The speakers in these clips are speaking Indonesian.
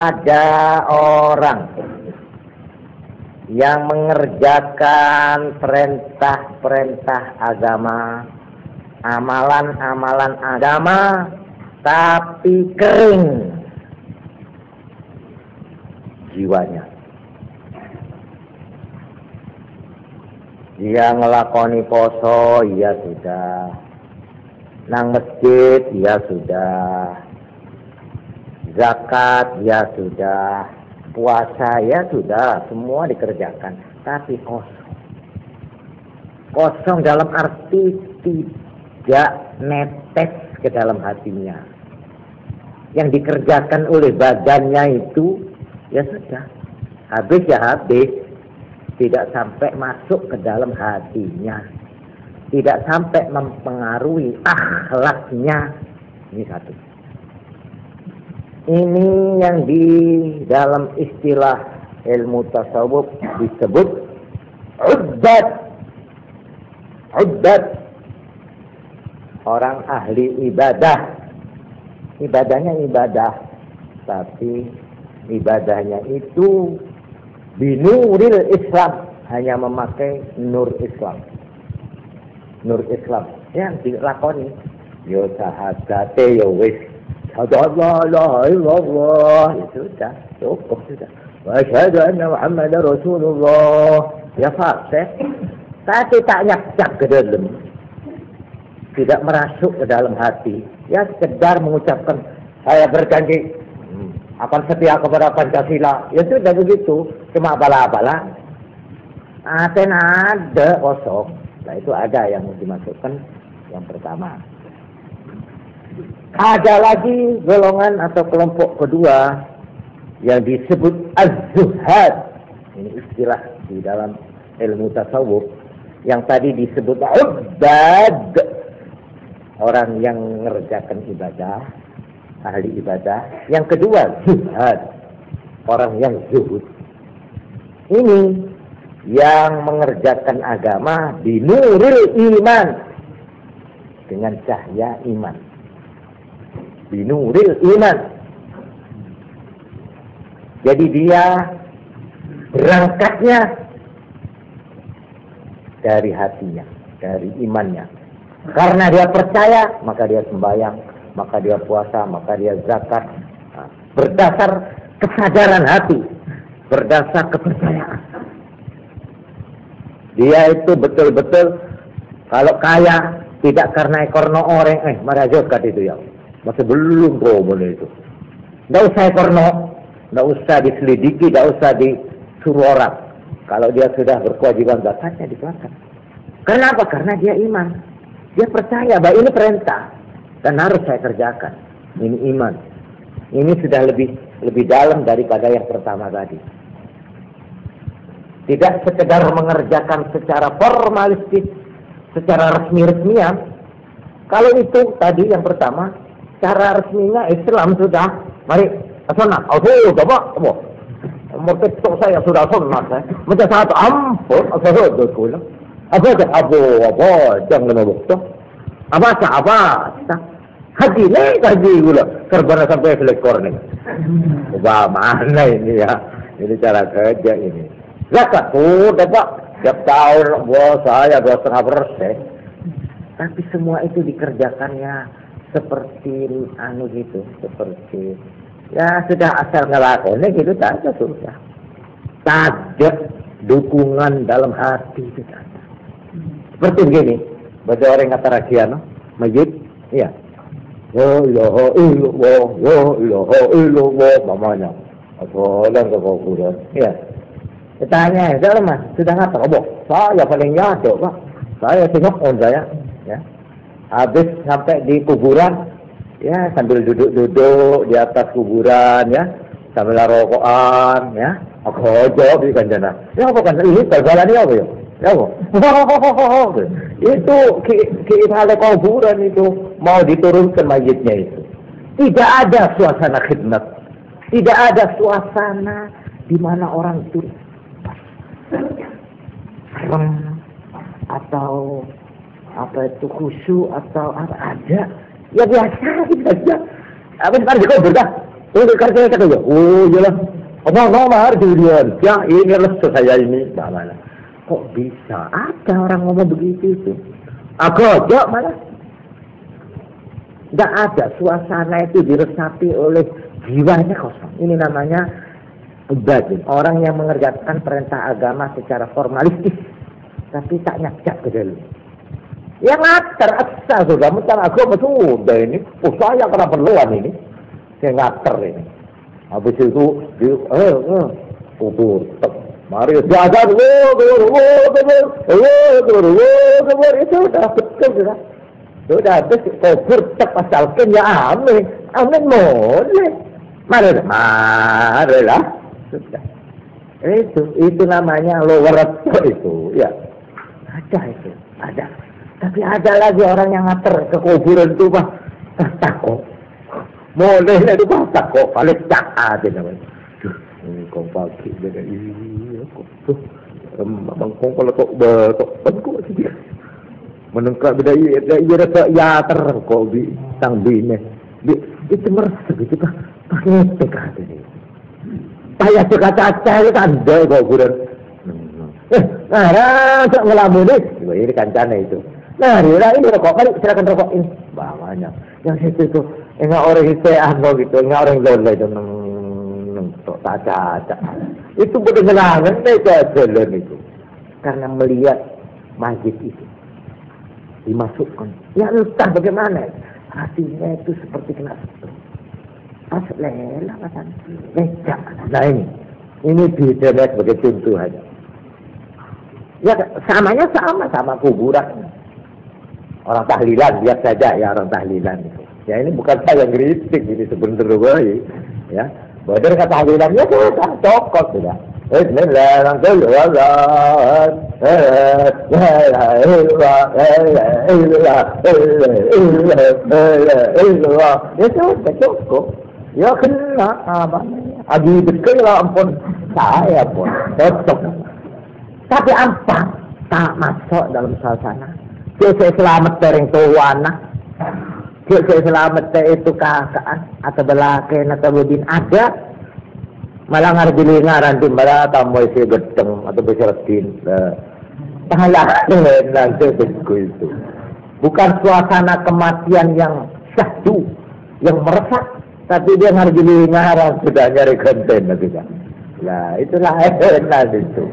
Ada orang yang mengerjakan perintah-perintah agama, amalan-amalan agama, tapi kering jiwanya. Dia ngelakoni poso, ya sudah. Nang masjid, ya sudah. Zakat, ya sudah. Puasa, ya sudah. Semua dikerjakan, tapi kosong. Kosong dalam arti tidak netes ke dalam hatinya. Yang dikerjakan oleh badannya itu, ya sudah. Habis ya habis. Tidak sampai masuk ke dalam hatinya. Tidak sampai mempengaruhi akhlaknya. Ini satu. Ini yang di dalam istilah ilmu tasawuf disebut ubbad. Ubbad. Orang ahli ibadah. Ibadahnya ibadah. Tapi ibadahnya itu binuril Islam. Hanya memakai nur Islam. Nur Islam. Yang dilakoni. Yo sahadate yo wis. Syahadu la illallah. Itu sudah. Cukup sudah. Wa asyhadu anna Muhammadar Rasulullah. Ya fasih. Tapi tak nyak ke dalam. Tidak merasuk ke dalam hati. Ya sekedar mengucapkan saya berjanji akan setia kepada Pancasila. Ya sudah begitu. Cuma bala-bala. Ada kosong. Nah itu ada yang dimasukkan yang pertama. Ada lagi golongan atau kelompok kedua yang disebut az-zuhad. Ini istilah di dalam ilmu tasawuf. Yang tadi disebut ubbad. Orang yang mengerjakan ibadah, ahli ibadah. Yang kedua zuhad. Orang yang zuhud. Ini yang mengerjakan agama binuril iman. Dengan cahaya iman. Binuril iman. Jadi dia berangkatnya dari hatinya, dari imannya. Karena dia percaya, maka dia sembahyang, maka dia puasa, maka dia zakat. Nah, berdasar kesadaran hati, berdasar kepercayaan. Dia itu betul-betul kalau kaya tidak karena ekorno orang, mari zakat itu ya. Masih belum promo itu. Tidak usah ekorno, tidak usah diselidiki, tidak usah disuruh orang. Kalau dia sudah berkewajiban zakatnya dikeluarkan. Kenapa? Karena dia iman. Dia percaya bahwa ini perintah dan harus saya kerjakan. Ini iman. Ini sudah lebih dalam daripada yang pertama tadi. Tidak sekedar mengerjakan secara formalistis, secara resmi-resmian. Kalau itu tadi yang pertama, cara resminya Islam sudah. Mari, asana. Oh, bapak, apa? Mereka saya sudah sunat. Macam satu ampun, asal sudah kulang. Apa? Jangan waktu. Apa? Haji gula. Terbana sampai selekor nih. Wah, mana ini ya? Ini cara kerja ini. Zakat, dapat. Tiap tahun, saya 2,5%. Tapi semua itu dikerjakannya seperti gitu, seperti ya sudah asal ngelakonnya gitu saja sudah. Tidak dukungan dalam hati itu saja. Seperti begini, baca orang kata rakyat, majid, iya. Ya ilaha illallah, ya ilaha illallah, mamanya. Asalan ke kuburan, iya. Ditanya, sudah mas, sudah ngapa? Oh, saya paling jatuh, pak. Saya tengok saya, ya. Habis sampai di kuburan, ya sambil duduk-duduk di atas kuburan, ya, sambil rokokan, ya. Aku jawab di kanjana. Ya apa kan? Ini tergalani apa ya? Ya apa? Itu kita kuburan itu mau diturunkan mayitnya itu. Tidak ada suasana khidmat, tidak ada suasana di mana orang itu serem atau apa itu khusyuk atau apa ada. Ya biasa saja. Apa sekarang juga berdah. Ini kerja kata ya, oh iyalah. Omong-omong durian, ya ini restu saya ini, mana? Kok bisa ada orang ngomong begitu itu? Aku aja malah. Tidak ada suasana itu diresapi oleh jiwanya kosong. Ini namanya batin. Orang yang mengerjakan perintah agama secara formalistis, tapi tak nyajak ke dalam. Yang ngater asal sudah macam agama sudah ini. Oh saya kena perluan ini. Saya ngater ini. Habis itu kubur. Mari diajar, itu sudah betul sudah. Sudah habis kubur asalkan ya amin. Amin boleh. Marilah. Sudah. Itu namanya lower itu. Ya. Ada itu. Ada. Tapi ada lagi orang yang ngater ke kuburan itu mah takut. Mulai itu mah takut. Paling cak aja namanya. Ini kau pagi dengan iya kok tuh. Bangkong kalau kok bangkong sih dia. Menengkak beda iya rasa ya kok di sang bine. Itu merasa gitu kan. Pakai tekat ini. Payah kata-kata itu kan deh kuburan. Nah, untuk ngelamun ini kancana itu. Nah, ini rokok kali silakan rokok ini. Bawanya. Yang situ tuh enggak orang itu gitu, enggak orang loleh itu tak. Itu benar-benar jalan itu. Karena melihat masjid itu dimasukkan. Ya entah bagaimana. Hatinya itu seperti kena setruk. Pas lelah katanya. Lecak. Nah ini beda sebagai contoh aja. Ya sama kuburan. Orang tahlilan lihat saja ya orang tahlilan itu. Ya ini bukan saya yang kritik ini sebenarnya ya. Badar kata tahlilan ya sudah cokot sudah. Ya sudah cukup. Ya kena apa? Agi betul lah ampun saya pun cocok. Tapi apa tak masuk dalam suasana? Saya selamat dari tuana. Saya selamat itu kakak atau belaken atau budin ada. Malah ngarjilingaran di malah tamu isi gedeng atau besarkin. Pahala nanti itu. Bukan suasana kematian yang syahdu, yang meresap, tapi dia ngarjilingaran sudah nyari konten juga. Nah itulah enak itu.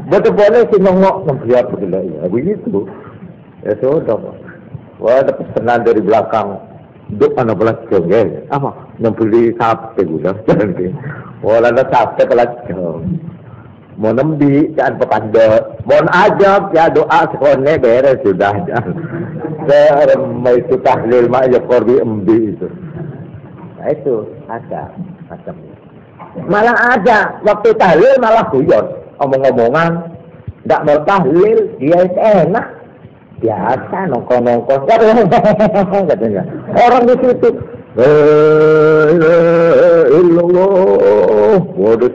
Betul boleh si nongok membiar begitu ya begitu. Ya sudah. Wah ada pesanan dari belakang. Duk mana belakang ya? Apa? Yang beli sate gula. Wah ada sate belakang. Mau nembi jangan pepanda. Mohon ajab ya doa sekolahnya beres sudah. Serem itu tahlil mak ya korbi embi itu. Nah itu ada macam. Malah ada waktu tahlil malah guyon. Omong-omongan tidak mau tahlil dia enak biasa nongkrong katanya orang di situ waduh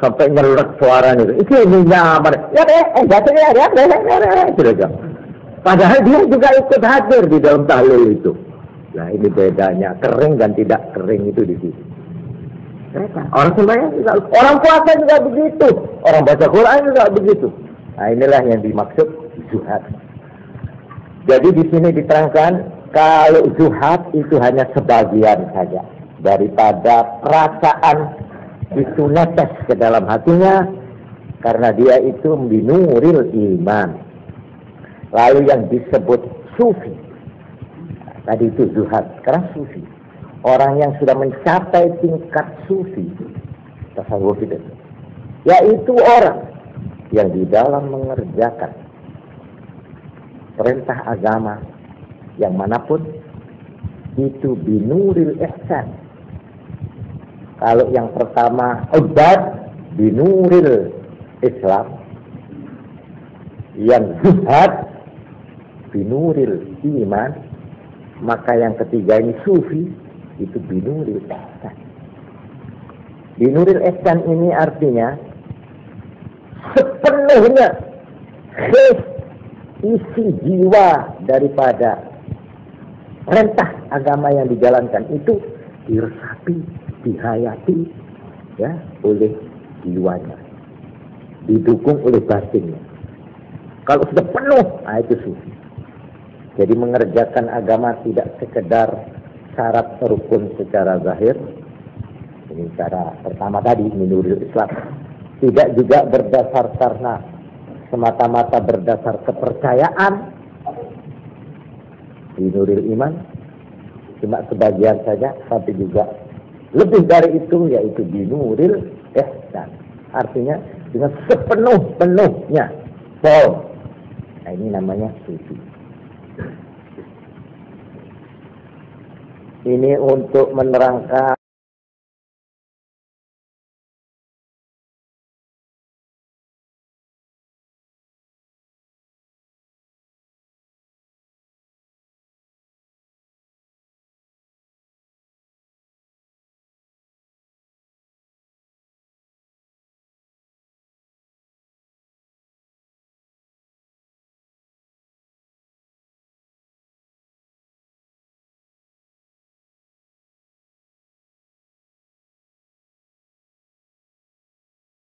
sampai ngelek suaranya itu nyaman ya sudah padahal dia juga ikut hadir di dalam tahlil itu. Nah ini bedanya kering dan tidak kering itu di situ. Orang sembahyang juga, orang puasa juga begitu, orang baca Quran juga begitu. Nah inilah yang dimaksud zuhad. Jadi di sini diterangkan kalau zuhad itu hanya sebagian saja daripada perasaan itu netes ke dalam hatinya karena dia itu binuril iman. Lalu yang disebut sufi, tadi itu zuhad, karena sufi. Orang yang sudah mencapai tingkat sufi, tasawuf itu, yaitu orang yang di dalam mengerjakan perintah agama yang manapun itu binuril ihsan. Kalau yang pertama ubad binuril Islam, yang zuhad binuril iman, maka yang ketiga ini sufi itu binuril ihsan. Binuril ihsan ini artinya sepenuhnya isi jiwa daripada perintah agama yang dijalankan itu diresapi dihayati ya oleh jiwanya, didukung oleh batinnya. Kalau sudah penuh, itu sufi. Jadi mengerjakan agama tidak sekedar syarat rukun secara zahir. Ini cara pertama tadi, menurut Islam. Tidak juga berdasar karena semata-mata berdasar kepercayaan, binuril iman, cuma sebagian saja, tapi juga lebih dari itu, yaitu binuril ihsan. Artinya dengan sepenuh-penuhnya, full. Nah, ini namanya sufi. Ini untuk menerangkan